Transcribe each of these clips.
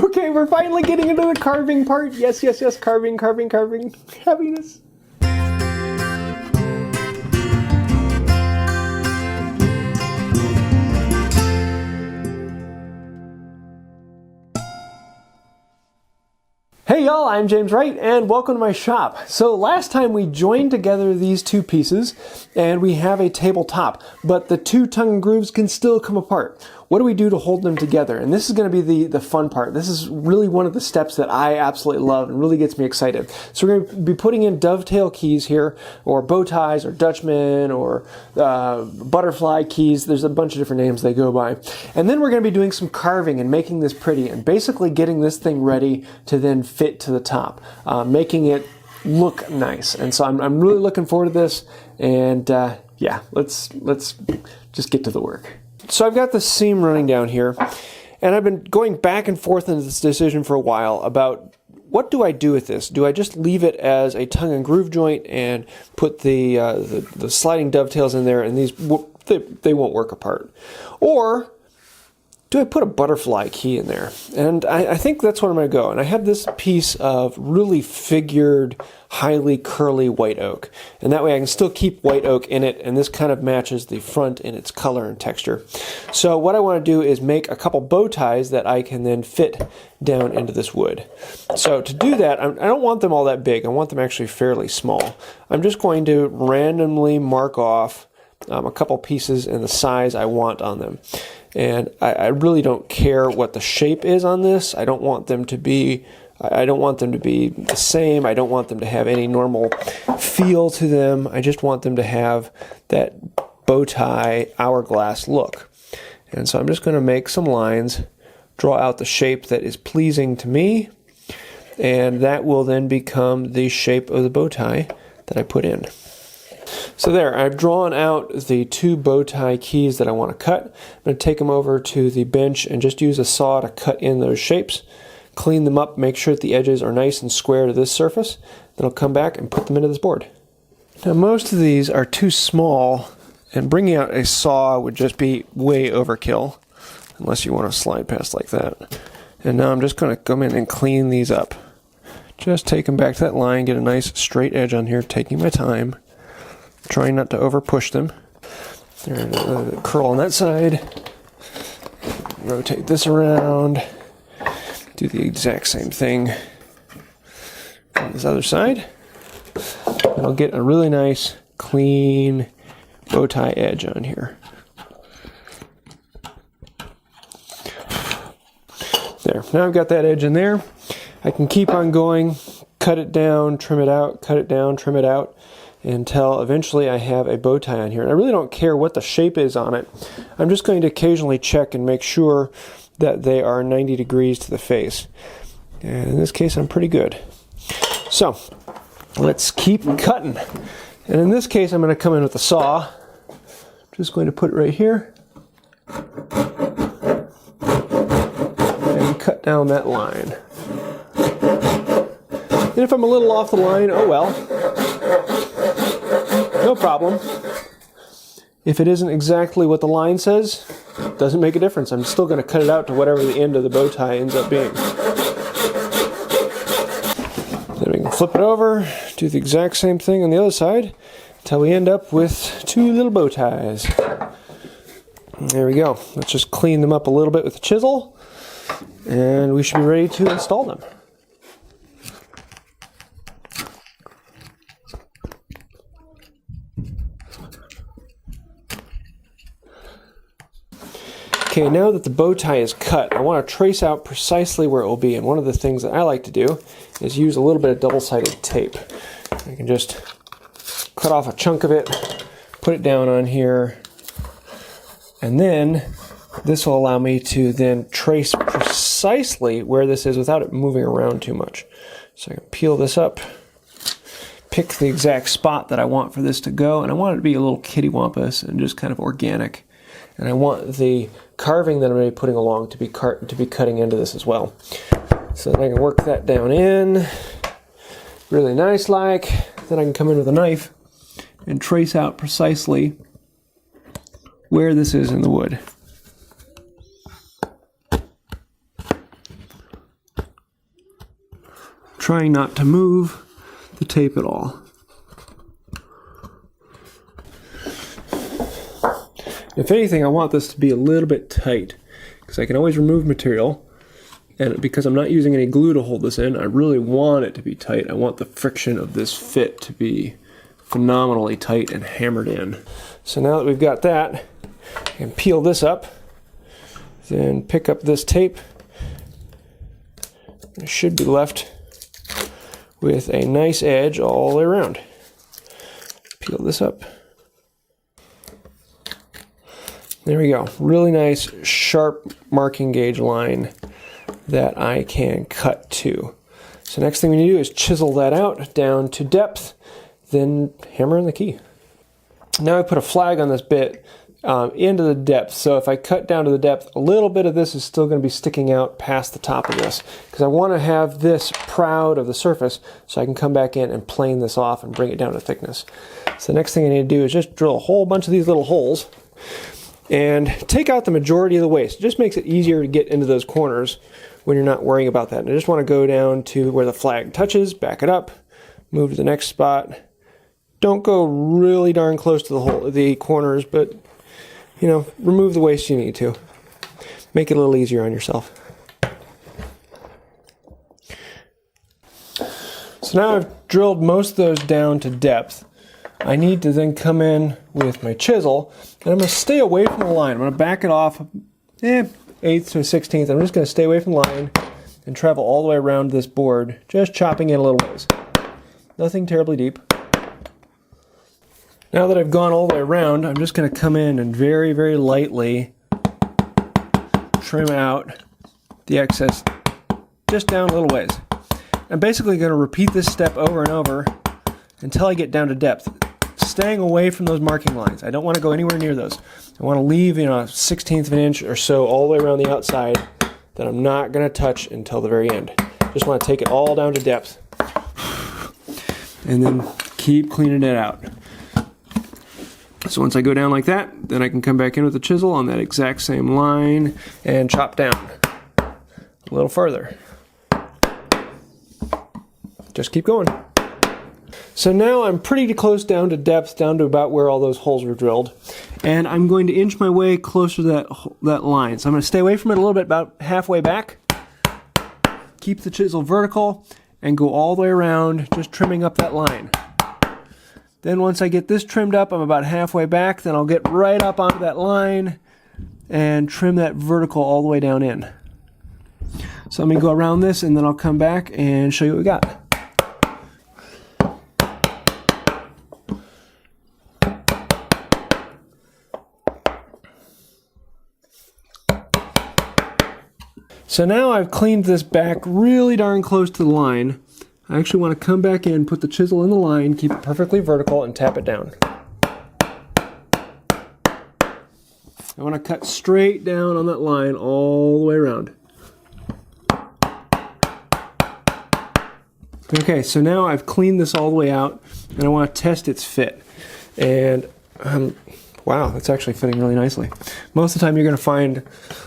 Okay, we're finally getting into the carving part. Yes, yes, yes, carving, carving, carving. Happiness. Hey y'all, I'm James Wright and welcome to my shop. So last time we joined together these two pieces and we have a tabletop, but the two tongue and grooves can still come apart. What do we do to hold them together? And this is going to be the fun part. This is really one of the steps that I absolutely love and really gets me excited. So we're going to be putting in dovetail keys here, or bow ties, or Dutchman, or butterfly keys. There's a bunch of different names they go by. And then we're going to be doing some carving and making this pretty and basically getting this thing ready to then fit to the top, making it look nice. And so I'm really looking forward to this. And yeah, let's just get to the work. So I've got the seam running down here, and I've been going back and forth in this decision for a while about what do I do with this? Do I just leave it as a tongue and groove joint and put the sliding dovetails in there, and these they won't work apart? Or do I put a butterfly key in there? And I think that's where I'm going to go. And I have this piece of really figured, highly curly white oak. And that way I can still keep white oak in it, and this kind of matches the front in its color and texture. So what I want to do is make a couple bow ties that I can then fit down into this wood. So to do that, I don't want them all that big. I want them actually fairly small. I'm just going to randomly mark off a couple pieces and the size I want on them. And I really don't care what the shape is on this. I don't want them to be the same. I don't want them to have any normal feel to them. I just want them to have that bow tie hourglass look. And so I'm just going to make some lines, draw out the shape that is pleasing to me, and that will then become the shape of the bow tie that I put in. So there, I've drawn out the two bow tie keys that I want to cut. I'm going to take them over to the bench and just use a saw to cut in those shapes, clean them up, make sure that the edges are nice and square to this surface. Then I'll come back and put them into this board. Now most of these are too small, and bringing out a saw would just be way overkill, unless you want to slide past like that. And now I'm just going to come in and clean these up. Just take them back to that line, get a nice straight edge on here, taking my time. Trying not to over push them. There's a curl on that side. Rotate this around. Do the exact same thing on this other side. And I'll get a really nice, clean bow tie edge on here. There. Now I've got that edge in there. I can keep on going, cut it down, trim it out, cut it down, trim it out, until eventually I have a bow tie on here. And I really don't care what the shape is on it. I'm just going to occasionally check and make sure that they are 90 degrees to the face. And in this case, I'm pretty good. So, let's keep cutting. And in this case, I'm going to come in with a saw. Just going to put it right here. And cut down that line. And if I'm a little off the line, oh well. No problem. If it isn't exactly what the line says, it doesn't make a difference. I'm still going to cut it out to whatever the end of the bow tie ends up being. Then we can flip it over, do the exact same thing on the other side, until we end up with two little bow ties. There we go. Let's just clean them up a little bit with the chisel, and we should be ready to install them. Okay, now that the bow tie is cut, I want to trace out precisely where it will be. And one of the things that I like to do is use a little bit of double-sided tape. I can just cut off a chunk of it, put it down on here, and then this will allow me to then trace precisely where this is without it moving around too much. So I can peel this up, pick the exact spot that I want for this to go, and I want it to be a little kittywampus and just kind of organic. And I want the carving that I'm going to be putting along to be cutting into this as well. So then I can work that down in really nice like. Then I can come in with a knife and trace out precisely where this is in the wood. trying not to move the tape at all. If anything, I want this to be a little bit tight, because I can always remove material, and because I'm not using any glue to hold this in, I really want it to be tight. I want the friction of this fit to be phenomenally tight and hammered in. So now that we've got that, I can peel this up, then pick up this tape. It should be left with a nice edge all the way around. Peel this up. There we go. Really nice, sharp marking gauge line that I can cut to. So next thing we need to do is chisel that out down to depth, then hammer in the key. Now I put a flag on this bit into the depth, so if I cut down to the depth, a little bit of this is still going to be sticking out past the top of this, because I want to have this proud of the surface so I can come back in and plane this off and bring it down to thickness. So the next thing I need to do is just drill a whole bunch of these little holes and take out the majority of the waste. It just makes it easier to get into those corners when you're not worrying about that. And I just want to go down to where the flag touches, back it up, move to the next spot. Don't go really darn close to the corners, but you know, remove the waste you need to. Make it a little easier on yourself. So now I've drilled most of those down to depth. I need to then come in with my chisel, and I'm going to stay away from the line. I'm going to back it off 1/8 to 1/16. I'm just going to stay away from the line and travel all the way around this board, just chopping in a little ways. Nothing terribly deep. Now that I've gone all the way around, I'm just going to come in and very, very lightly trim out the excess just down a little ways. I'm basically going to repeat this step over and over until I get down to depth, staying away from those marking lines. I don't want to go anywhere near those. I want to leave, a 1/16 of an inch or so all the way around the outside that I'm not going to touch until the very end. Just want to take it all down to depth and then keep cleaning it out. So once I go down like that, then I can come back in with the chisel on that exact same line and chop down a little further. Just keep going. So now I'm pretty close down to depth, down to about where all those holes were drilled. And I'm going to inch my way closer to that line. So I'm going to stay away from it a little bit, about halfway back. Keep the chisel vertical and go all the way around, just trimming up that line. Then once I get this trimmed up, I'm about halfway back, then I'll get right up onto that line and trim that vertical all the way down in. So let me go around this and then I'll come back and show you what we got. So now I've cleaned this back really darn close to the line. I actually want to come back in, put the chisel in the line, keep it perfectly vertical, and tap it down. I want to cut straight down on that line all the way around. Okay, so now I've cleaned this all the way out, and I want to test its fit. And wow, that's actually fitting really nicely. Most of the time you're going to find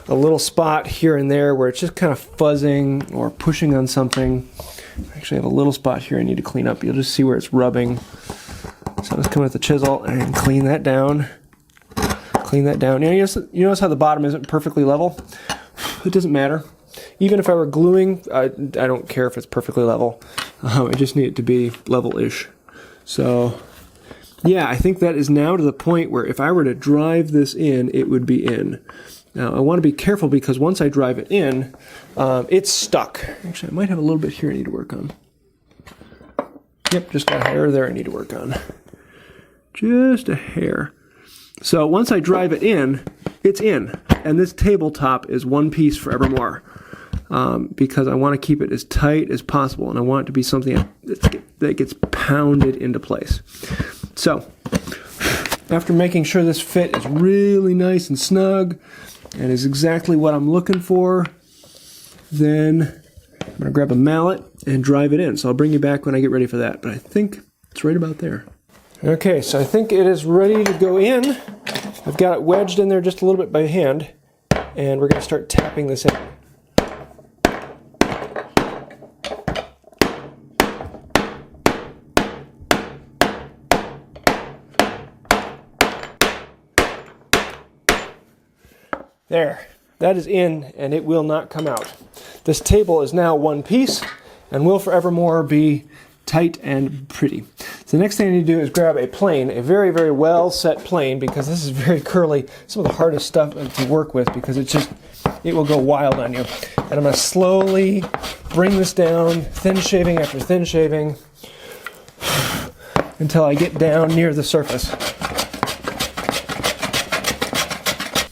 a little spot here and there where it's just kind of fuzzing or pushing on something. I actually have a little spot here I need to clean up. You'll just see where it's rubbing. So let's come with the chisel and clean that down. Clean that down. You notice how the bottom isn't perfectly level? It doesn't matter. Even if I were gluing, I don't care if it's perfectly level. I just need it to be level-ish. So yeah, I think that is now to the point where if I were to drive this in, it would be in. Now, I want to be careful because once I drive it in, it's stuck. Actually, I might have a little bit here I need to work on. Yep, just got a hair there I need to work on. Just a hair. So once I drive it in, it's in. And this tabletop is one piece forevermore. Because I want to keep it as tight as possible. And I want it to be something that gets pounded into place. So, after making sure this fit is really nice and snug, and is exactly what I'm looking for, then I'm going to grab a mallet and drive it in. So I'll bring you back when I get ready for that. But I think it's right about there. Okay, so I think it is ready to go in. I've got it wedged in there just a little bit by hand. And we're going to start tapping this in. There, that is in and it will not come out. This table is now one piece and will forevermore be tight and pretty. So the next thing I need to do is grab a plane, a very, very well set plane, because this is very curly, some of the hardest stuff to work with because it will go wild on you. And I'm going to slowly bring this down, thin shaving after thin shaving, until I get down near the surface.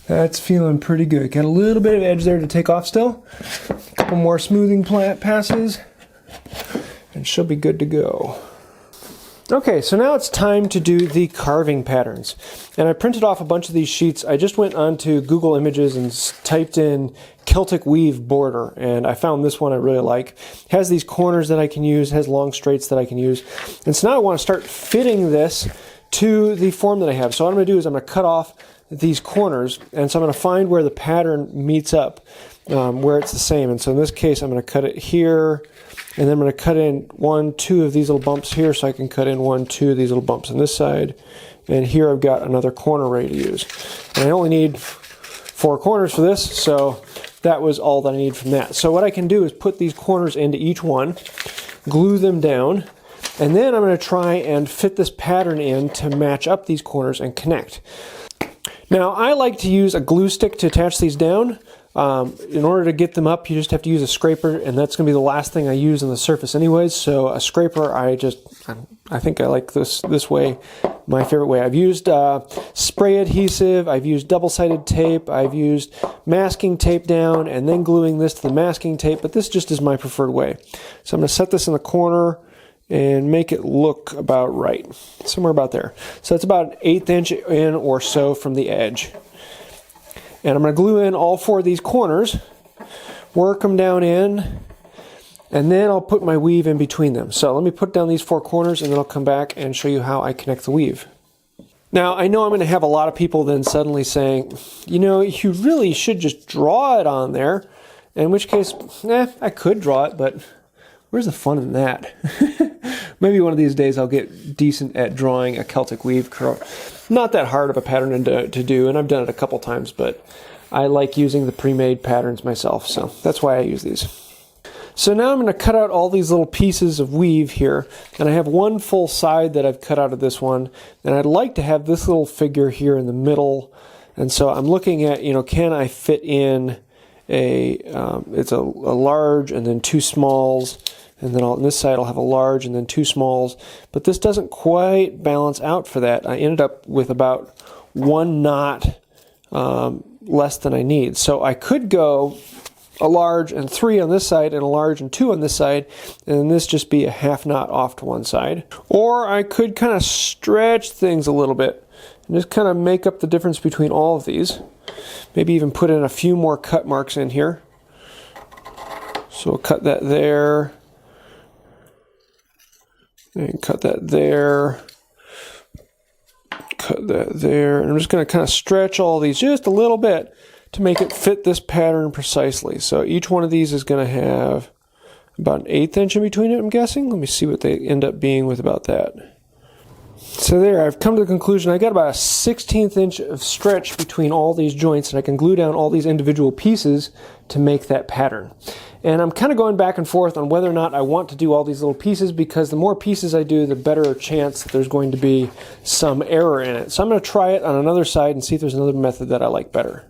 That's feeling pretty good. Got a little bit of edge there to take off still. A couple more smoothing passes, and she'll be good to go. Okay, so now it's time to do the carving patterns. And I printed off a bunch of these sheets. I just went onto Google Images and typed in Celtic weave border, and I found this one I really like. It has these corners that I can use, has long straights that I can use. And so now I want to start fitting this to the form that I have. So what I'm going to do is I'm going to cut off these corners, and so I'm going to find where the pattern meets up, where it's the same. And so in this case, I'm going to cut it here, and then I'm going to cut in 1, 2 of these little bumps here, so I can cut in 1, 2 of these little bumps on this side. And here I've got another corner ready to use. And I only need 4 corners for this, so that was all that I need from that. So what I can do is put these corners into each one, glue them down, and then I'm going to try and fit this pattern in to match up these corners and connect. Now, I like to use a glue stick to attach these down. In order to get them up, you just have to use a scraper, and that's going to be the last thing I use on the surface anyways. So a scraper, I think I like this way, my favorite way. I've used spray adhesive, I've used double-sided tape, I've used masking tape down, and then gluing this to the masking tape, but this just is my preferred way. So I'm going to set this in the corner and make it look about right, somewhere about there. So it's about 1/8 inch in or so from the edge. And I'm going to glue in all 4 of these corners, work them down in, and then I'll put my weave in between them. So let me put down these 4 corners, and then I'll come back and show you how I connect the weave. Now, I know I'm going to have a lot of people then suddenly saying, you know, you really should just draw it on there, in which case, I could draw it, but where's the fun in that? Maybe one of these days I'll get decent at drawing a Celtic weave curl. Not that hard of a pattern to do, and I've done it a couple times, but I like using the pre-made patterns myself, so that's why I use these. So now I'm going to cut out all these little pieces of weave here, and I have one full side that I've cut out of this one, and I'd like to have this little figure here in the middle, and so I'm looking at, you know, can I fit in it's a large and then 2 smalls, and then on this side I'll have a large and then 2 smalls, but this doesn't quite balance out for that. I ended up with about 1 knot less than I need. So I could go a large and 3 on this side and a large and 2 on this side, and then this just be a 1/2 knot off to one side. Or I could kind of stretch things a little bit and just kind of make up the difference between all of these. Maybe even put in a few more cut marks in here. So we'll cut that there. And cut that there. Cut that there. And I'm just going to kind of stretch all these just a little bit to make it fit this pattern precisely. So each one of these is going to have about 1/8 inch in between it, I'm guessing. Let me see what they end up being with about that. So there, I've come to the conclusion I got about a 1/16 inch of stretch between all these joints, and I can glue down all these individual pieces to make that pattern. And I'm kind of going back and forth on whether or not I want to do all these little pieces, because the more pieces I do, the better chance that there's going to be some error in it. So I'm going to try it on another side and see if there's another method that I like better.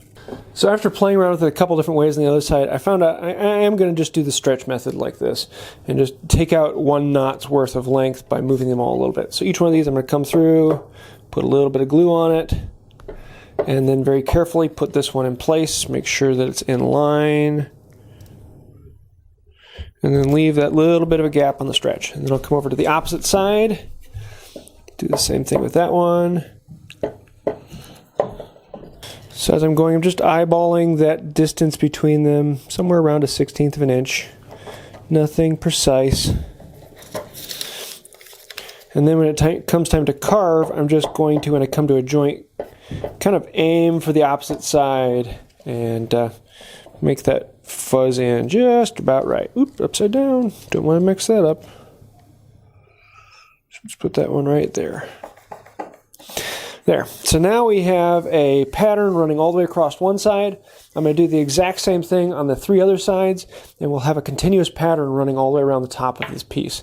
So after playing around with it a couple different ways on the other side, I found out I am going to just do the stretch method like this and just take out 1 knot's worth of length by moving them all a little bit. So each one of these I'm going to come through, put a little bit of glue on it, and then very carefully put this one in place, make sure that it's in line, and then leave that little bit of a gap on the stretch. And then I'll come over to the opposite side, do the same thing with that one. So as I'm going, I'm just eyeballing that distance between them, somewhere around a 1/16 of an inch. Nothing precise. And then when it comes time to carve, I'm just going to, when I come to a joint, kind of aim for the opposite side and make that fuzz in just about right. Oop, upside down. Don't want to mix that up. So let's put that one right there. There. So now we have a pattern running all the way across one side. I'm going to do the exact same thing on the 3 other sides, and we'll have a continuous pattern running all the way around the top of this piece.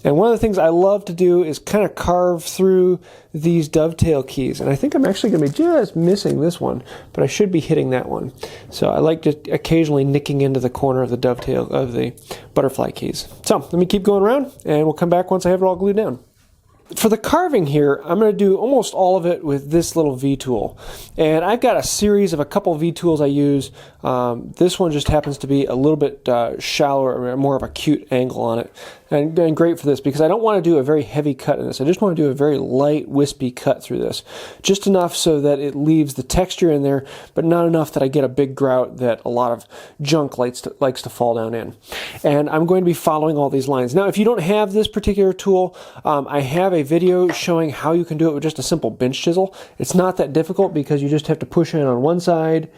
And one of the things I love to do is kind of carve through these dovetail keys. And I think I'm actually going to be just missing this one, but I should be hitting that one. So I like just occasionally nicking into the corner of the dovetail of the butterfly keys. So let me keep going around, and we'll come back once I have it all glued down. For the carving here, I'm going to do almost all of it with this little V-tool. And I've got a series of a couple V-tools I use. This one just happens to be a little bit shallower, or more of a acute angle on it. And great for this because I don't want to do a very heavy cut in this. I just want to do a very light, wispy cut through this. Just enough so that it leaves the texture in there, but not enough that I get a big grout that a lot of junk likes to fall down in. And I'm going to be following all these lines. Now, if you don't have this particular tool, I have a video showing how you can do it with just a simple bench chisel. It's not that difficult because you just have to push in on one side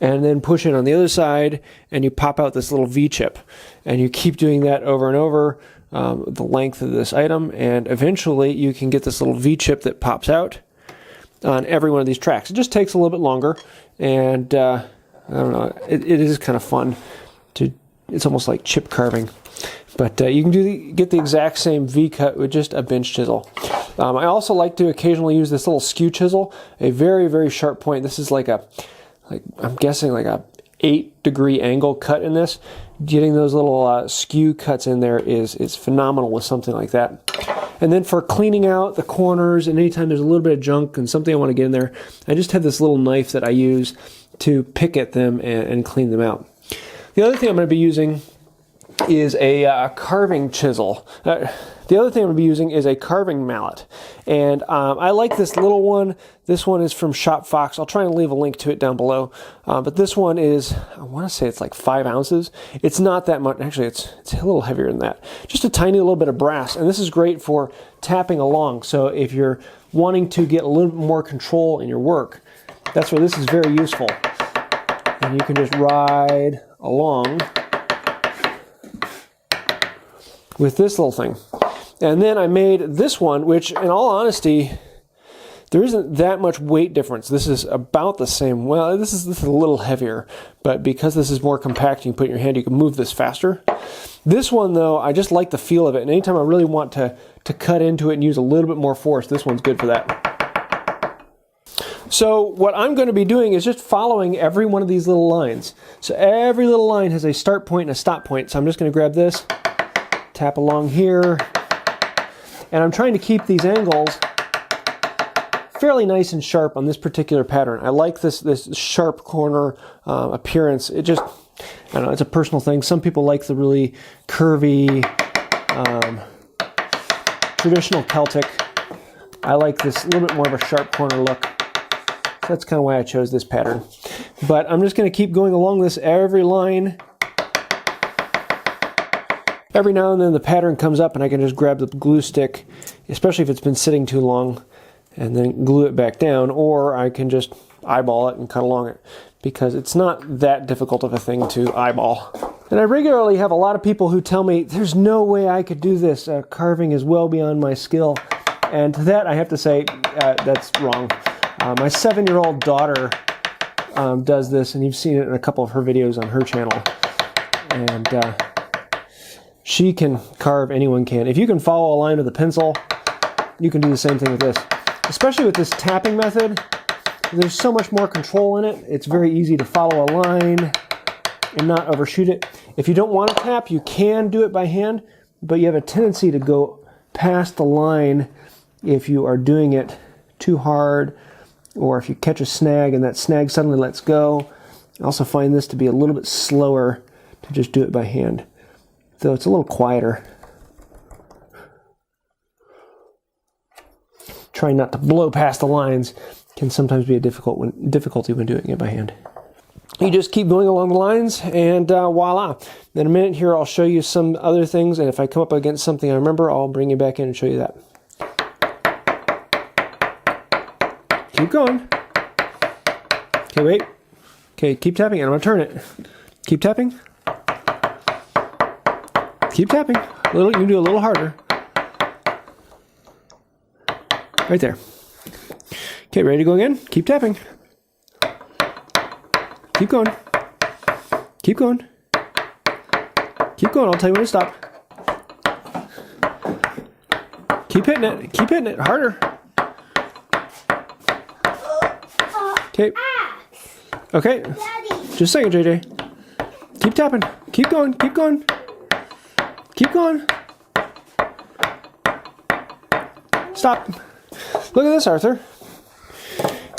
and then push in on the other side, and you pop out this little V-chip. And you keep doing that over and over, the length of this item, and eventually you can get this little V-chip that pops out on every one of these tracks. It just takes a little bit longer, and I don't know, it is kind of fun. It's almost like chip carving. But you can get the exact same V-cut with just a bench chisel. I also like to occasionally use this little skew chisel, a very, very sharp point. This is I'm guessing like a 8-degree angle cut in this. Getting those little skew cuts in there is phenomenal with something like that. And then for cleaning out the corners and anytime there's a little bit of junk and something I want to get in there, I just have this little knife that I use to pick at them and clean them out. The other thing I'm going to be using is a carving chisel. The other thing I'm going to be using is a carving mallet. And I like this little one. This one is from Shop Fox. I'll try and leave a link to it down below. But this one is, I want to say it's like 5 ounces. It's not that much. Actually, it's a little heavier than that. Just a tiny little bit of brass. And this is great for tapping along. So if you're wanting to get a little bit more control in your work, that's where this is very useful. And you can just ride along with this little thing. And then I made this one, which in all honesty, there isn't that much weight difference. This is about the same. Well, this is a little heavier, but because this is more compact, you can put it in your hand, you can move this faster. This one though, I just like the feel of it. And anytime I really want to cut into it and use a little bit more force, this one's good for that. So what I'm going to be doing is just following every one of these little lines. So every little line has a start point and a stop point. So I'm just going to grab this, tap along here, and I'm trying to keep these angles fairly nice and sharp on this particular pattern. I like this sharp corner appearance. It just, I don't know, it's a personal thing. Some people like the really curvy, traditional Celtic. I like this little bit more of a sharp corner look. So that's kind of why I chose this pattern. But I'm just going to keep going along this every line. Every now and then the pattern comes up and I can just grab the glue stick, especially if it's been sitting too long, and then glue it back down, or I can just eyeball it and cut along it, because it's not that difficult of a thing to eyeball. And I regularly have a lot of people who tell me, there's no way I could do this. Carving is well beyond my skill. And to that I have to say, that's wrong. My 7-year-old daughter does this, and you've seen it in a couple of her videos on her channel. And she can carve, anyone can. If you can follow a line with a pencil, you can do the same thing with this. Especially with this tapping method, there's so much more control in it. It's very easy to follow a line and not overshoot it. If you don't want to tap, you can do it by hand, but you have a tendency to go past the line if you are doing it too hard, or if you catch a snag and that snag suddenly lets go. I also find this to be a little bit slower to just do it by hand, though it's a little quieter. Trying not to blow past the lines can sometimes be a difficulty when doing it by hand. You just keep going along the lines, and voila. In a minute here, I'll show you some other things, and if I come up against something I remember, I'll bring you back in and show you that. Keep going. Okay, wait. Okay, keep tapping, and I'm going to turn it. Keep tapping. Keep tapping. You can do a little harder. Right there. Okay, ready to go again? Keep tapping. Keep going. Keep going. Keep going. I'll tell you when to stop. Keep hitting it. Keep hitting it. Harder. Okay. Okay. Just a second, JJ. Keep tapping. Keep going. Keep going. Keep going. Stop. Look at this, Arthur.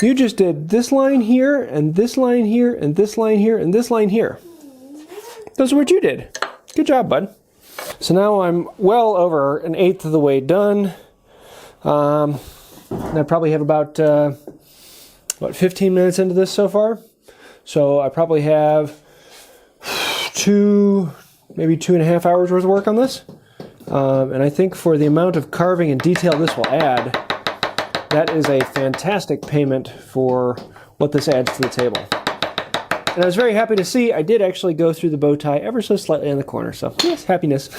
You just did this line here, and this line here, and this line here, and this line here. Those are what you did. Good job, bud. So now I'm well over an eighth of the way done. And I probably have about 15 minutes into this so far. So I probably have maybe 2.5 hours worth of work on this. And I think for the amount of carving and detail this will add, that is a fantastic payment for what this adds to the table. And I was very happy to see I did actually go through the bow tie ever so slightly in the corner. So, yes, happiness.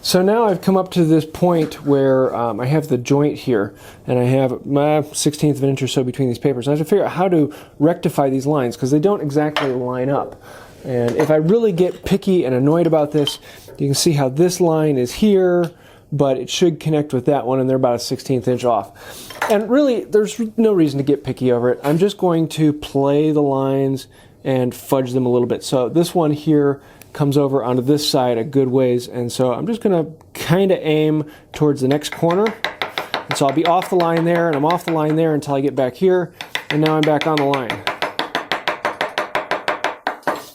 So now I've come up to this point where I have the joint here, and I have my 1/16 of an inch or so between these papers. And I have to figure out how to rectify these lines because they don't exactly line up. And if I really get picky and annoyed about this, you can see how this line is here, but it should connect with that one, and they're about a 1/16 inch off. And really, there's no reason to get picky over it. I'm just going to play the lines and fudge them a little bit. So this one here comes over onto this side a good ways, and so I'm just going to kind of aim towards the next corner. And so I'll be off the line there, and I'm off the line there until I get back here, and now I'm back on the line.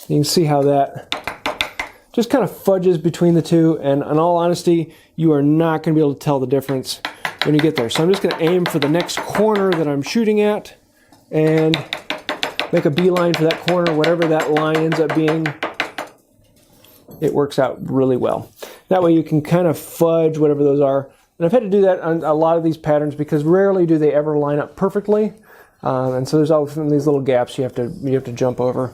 You can see how that just kind of fudges between the two, and in all honesty, you are not going to be able to tell the difference when you get there. So I'm just going to aim for the next corner that I'm shooting at, and make a beeline for that corner, whatever that line ends up being. It works out really well. That way you can kind of fudge whatever those are. And I've had to do that on a lot of these patterns because rarely do they ever line up perfectly. And so there's often these little gaps you have to jump over.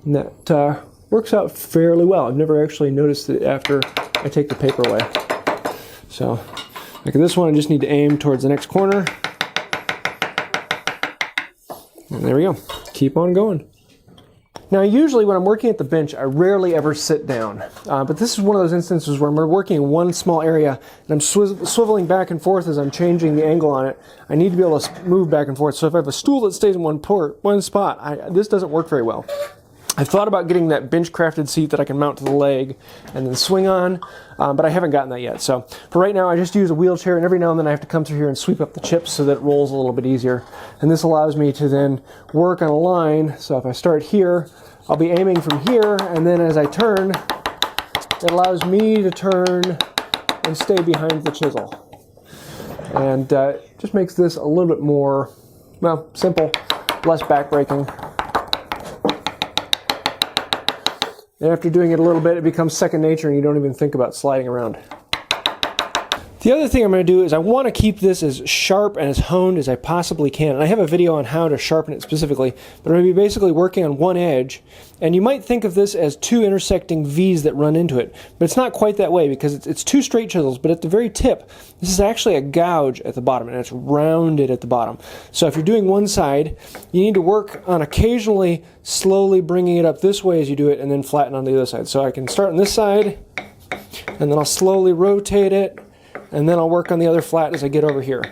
And that works out fairly well. I've never actually noticed it after I take the paper away. So like this one, I just need to aim towards the next corner. And there we go. Keep on going. Now, usually when I'm working at the bench, I rarely ever sit down. But this is one of those instances where I'm working in one small area, and I'm swiveling back and forth as I'm changing the angle on it. I need to be able to move back and forth. So if I have a stool that stays in one spot, this doesn't work very well. I've thought about getting that bench-crafted seat that I can mount to the leg and then swing on, but I haven't gotten that yet. So for right now, I just use a wheelchair, and every now and then I have to come through here and sweep up the chips so that it rolls a little bit easier. And this allows me to then work on a line. So if I start here, I'll be aiming from here, and then as I turn, it allows me to turn and stay behind the chisel. And just makes this a little bit more, well, simple, less backbreaking. And after doing it a little bit, it becomes second nature and you don't even think about sliding around. The other thing I'm going to do is I want to keep this as sharp and as honed as I possibly can. And I have a video on how to sharpen it specifically, but I'm going to be basically working on one edge. And you might think of this as two intersecting V's that run into it, but it's not quite that way because it's two straight chisels, but at the very tip, this is actually a gouge at the bottom, and it's rounded at the bottom. So if you're doing one side, you need to work on occasionally slowly bringing it up this way as you do it, and then flatten on the other side. So I can start on this side, and then I'll slowly rotate it, and then I'll work on the other flat as I get over here.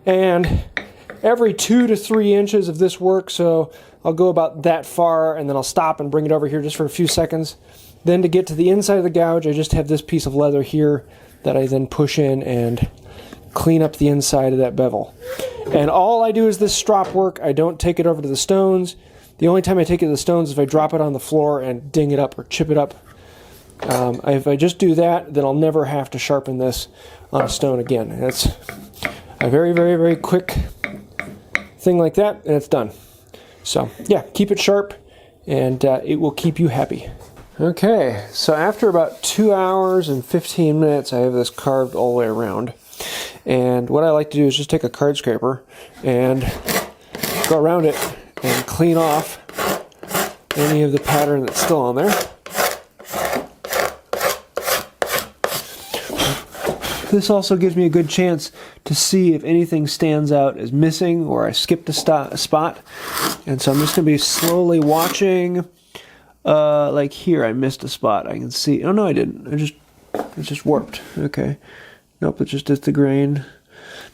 And every 2 to 3 inches of this work, so I'll go about that far and then I'll stop and bring it over here just for a few seconds. Then to get to the inside of the gouge, I just have this piece of leather here that I then push in and clean up the inside of that bevel. And all I do is this strop work. I don't take it over to the stones. The only time I take it to the stones is if I drop it on the floor and ding it up or chip it up. If I just do that, then I'll never have to sharpen this on a stone again. And it's a very, very, very quick thing like that, and it's done. So yeah, keep it sharp, and it will keep you happy. Okay, so after about 2 hours and 15 minutes, I have this carved all the way around. And what I like to do is just take a card scraper and go around it and clean off any of the pattern that's still on there. This also gives me a good chance to see if anything stands out as missing or I skipped a spot. And so I'm just going to be slowly watching. Like here, I missed a spot. I can see. Oh no, I didn't. It just warped. Okay. Nope, it's just the grain.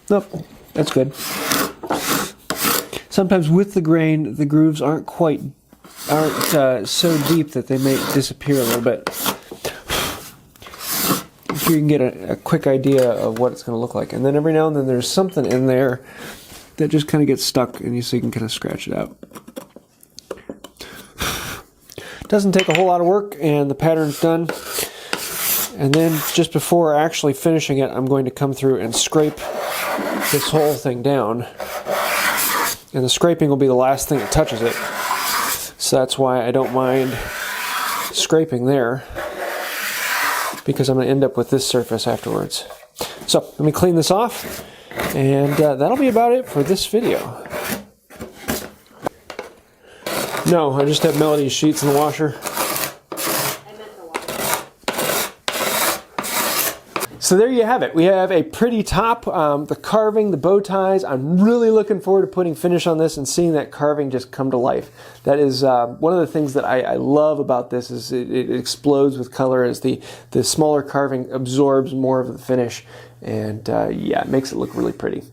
Nope, that's good. Sometimes with the grain, the grooves aren't so deep that they may disappear a little bit. You can get a quick idea of what it's going to look like. And then every now and then there's something in there that just kind of gets stuck, and so you can kind of scratch it out. Doesn't take a whole lot of work, and the pattern's done. And then just before actually finishing it, I'm going to come through and scrape this whole thing down. And the scraping will be the last thing that touches it. So that's why I don't mind scraping there, because I'm going to end up with this surface afterwards. So let me clean this off, and that'll be about it for this video. No, I just have Melody sheets in the washer. So there you have it. We have a pretty top, the carving, the bow ties. I'm really looking forward to putting finish on this and seeing that carving just come to life. That is one of the things that I love about this is it explodes with color as the smaller carving absorbs more of the finish. And yeah, it makes it look really pretty.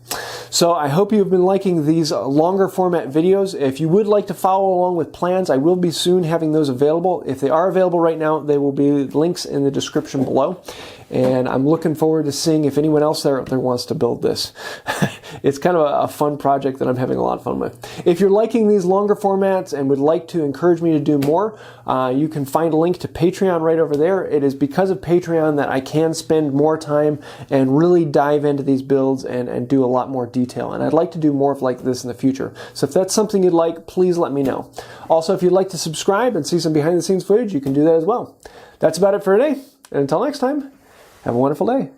So I hope you've been liking these longer format videos. If you would like to follow along with plans, I will be soon having those available. If they are available right now, they will be links in the description below. And I'm looking forward to seeing if anyone else out there wants to build this. It's kind of a fun project that I'm having a lot of fun with. If you're liking these longer formats and would like to encourage me to do more, you can find a link to Patreon right over there. It is because of Patreon that I can spend more time and really dive into these builds and do a lot more detail. And I'd like to do more of like this in the future. So if that's something you'd like, please let me know. Also, if you'd like to subscribe and see some behind the scenes footage, you can do that as well. That's about it for today. And until next time, have a wonderful day.